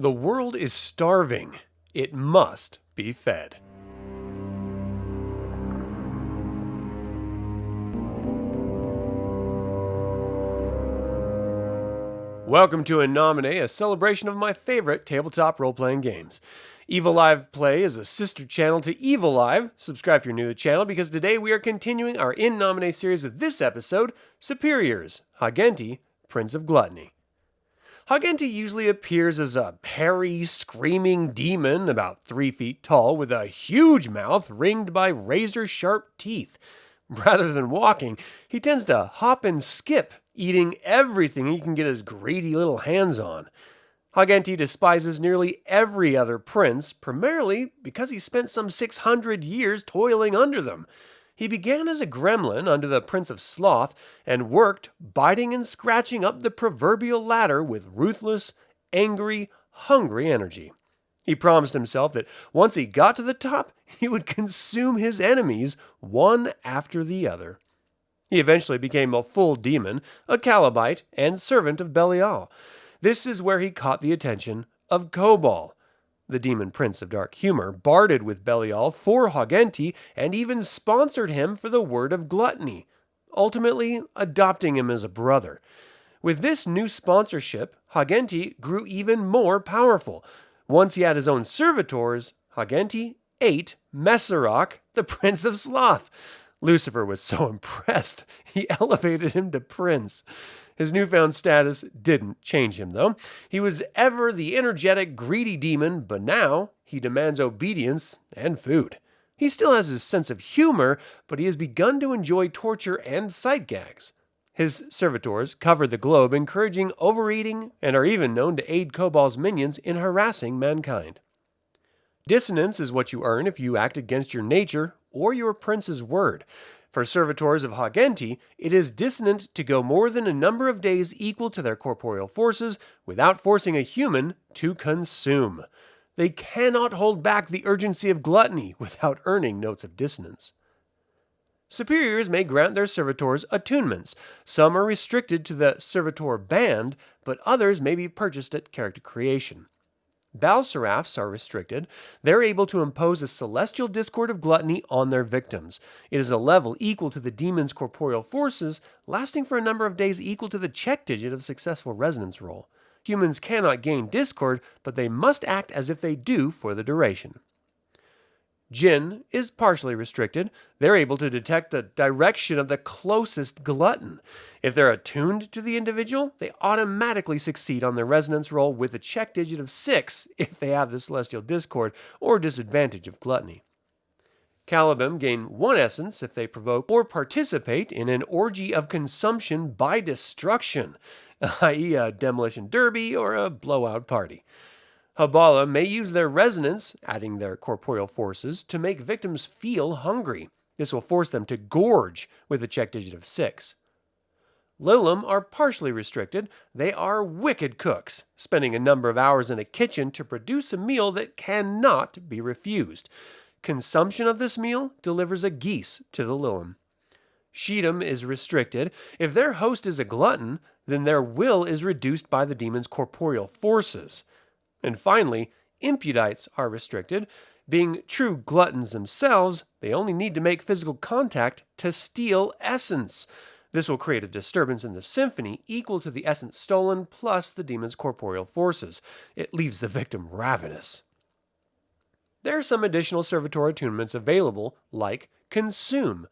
The world is starving. It must be fed. Welcome to In Nomine, a celebration of my favorite tabletop role-playing games. Evil Live Play is a sister channel to Evil Live. Subscribe if you're new to the channel, because today we are continuing our In Nomine series with this episode, Superiors, Haagenti, Prince of Gluttony. Haagenti usually appears as a hairy, screaming demon about 3 feet tall with a huge mouth ringed by razor-sharp teeth. Rather than walking, he tends to hop and skip, eating everything he can get his greedy little hands on. Haagenti despises nearly every other prince, primarily because he spent some 600 years toiling under them. He began as a gremlin under the Prince of Sloth and worked, biting and scratching up the proverbial ladder with ruthless, angry, hungry energy. He promised himself that once he got to the top, he would consume his enemies one after the other. He eventually became a full demon, a Calebite, and servant of Belial. This is where he caught the attention of Cobal. The demon prince of dark humor barded with Belial for Haagenti and even sponsored him for the word of gluttony, ultimately adopting him as a brother. With this new sponsorship, Haagenti grew even more powerful. Once he had his own servitors, Haagenti ate Messerach, the Prince of Sloth. Lucifer was so impressed, he elevated him to prince. His newfound status didn't change him, though. He was ever the energetic, greedy demon, but now he demands obedience and food. He still has his sense of humor, but he has begun to enjoy torture and sight gags. His servitors cover the globe, encouraging overeating, and are even known to aid Cobal's minions in harassing mankind. Dissonance is what you earn if you act against your nature or your prince's word. For servitors of Haagenti, it is dissonant to go more than a number of days equal to their corporeal forces without forcing a human to consume. They cannot hold back the urgency of gluttony without earning notes of dissonance. Superiors may grant their servitors attunements. Some are restricted to the servitor band, but others may be purchased at character creation. Balseraphs are restricted. They're able to impose a celestial discord of gluttony on their victims. It is a level equal to the demon's corporeal forces, lasting for a number of days equal to the check digit of successful resonance roll. Humans cannot gain discord, but they must act as if they do for the duration. Jinn is partially restricted. They're able to detect the direction of the closest glutton. If they're attuned to the individual, they automatically succeed on their resonance roll with a check digit of 6 if they have the celestial discord or disadvantage of gluttony. Calebim gain 1 essence if they provoke or participate in an orgy of consumption by destruction, i.e. a demolition derby or a blowout party. Habala may use their resonance, adding their corporeal forces, to make victims feel hungry. This will force them to gorge with a check digit of 6. Lilim are partially restricted. They are wicked cooks, spending a number of hours in a kitchen to produce a meal that cannot be refused. Consumption of this meal delivers a geese to the Lilim. Sheetum is restricted. If their host is a glutton, then their will is reduced by the demon's corporeal forces. And finally, Impudites are restricted. Being true gluttons themselves, they only need to make physical contact to steal essence. This will create a disturbance in the symphony equal to the essence stolen plus the demon's corporeal forces. It leaves the victim ravenous. There are some additional servitor attunements available, like Consume.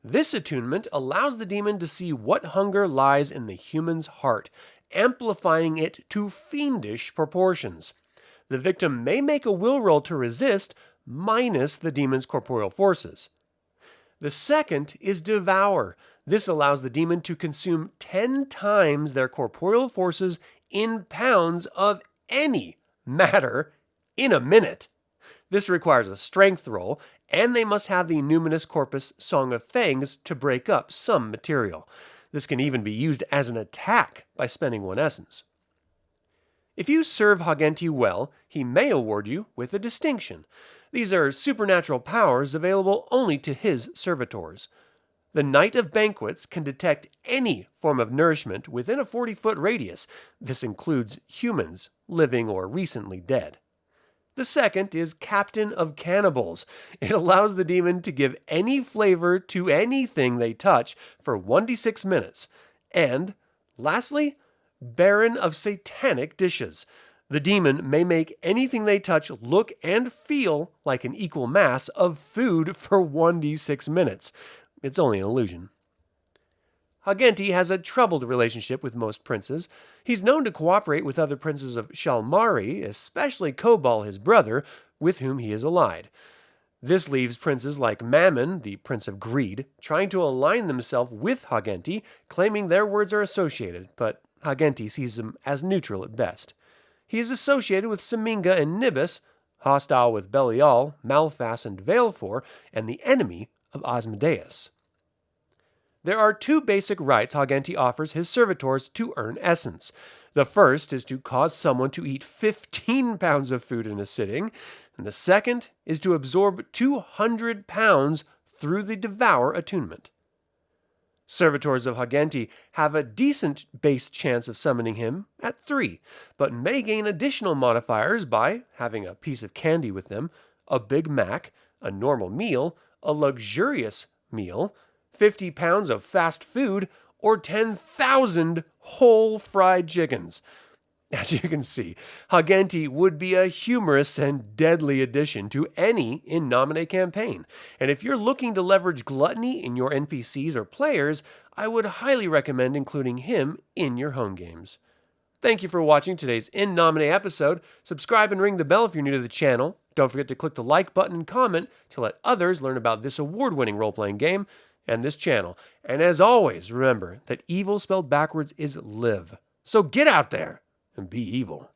This attunement allows the demon to see what hunger lies in the human's heart, amplifying it to fiendish proportions. The victim may make a will roll to resist, minus the demon's corporeal forces. The second is Devour. This allows the demon to consume 10 times their corporeal forces in pounds of any matter in a minute. This requires a strength roll, and they must have the Numinous Corpus Song of Fangs to break up some material. This can even be used as an attack by spending 1 essence. If you serve Haagenti well, he may award you with a distinction. These are supernatural powers available only to his servitors. The Knight of Banquets can detect any form of nourishment within a 40-foot radius. This includes humans, living or recently dead. The second is Captain of Cannibals. It allows the demon to give any flavor to anything they touch for 1d6 minutes. And, lastly, Baron of Satanic Dishes. The demon may make anything they touch look and feel like an equal mass of food for 1d6 minutes. It's only an illusion. Haagenti has a troubled relationship with most princes. He's known to cooperate with other princes of Shalmari, especially Cobal, his brother, with whom he is allied. This leaves princes like Mammon, the Prince of Greed, trying to align themselves with Haagenti, claiming their words are associated, but Haagenti sees them as neutral at best. He is associated with Seminga and Nibis, hostile with Belial, Malphas, and Valefor, and the enemy of Asmodeus. There are two basic rites Haagenti offers his servitors to earn essence. The first is to cause someone to eat 15 pounds of food in a sitting, and the second is to absorb 200 pounds through the Devour attunement. Servitors of Haagenti have a decent base chance of summoning him at 3, but may gain additional modifiers by having a piece of candy with them, a Big Mac, a normal meal, a luxurious meal, 50 pounds of fast food, or 10,000 whole fried chickens. As you can see, Haagenti would be a humorous and deadly addition to any In Nomine campaign. And if you're looking to leverage gluttony in your NPCs or players, I would highly recommend including him in your home games. Thank you for watching today's In Nomine episode. Subscribe and ring the bell if you're new to the channel. Don't forget to click the like button and comment to let others learn about this award-winning role-playing game and this channel. And as always, remember that evil spelled backwards is live. So get out there and be evil.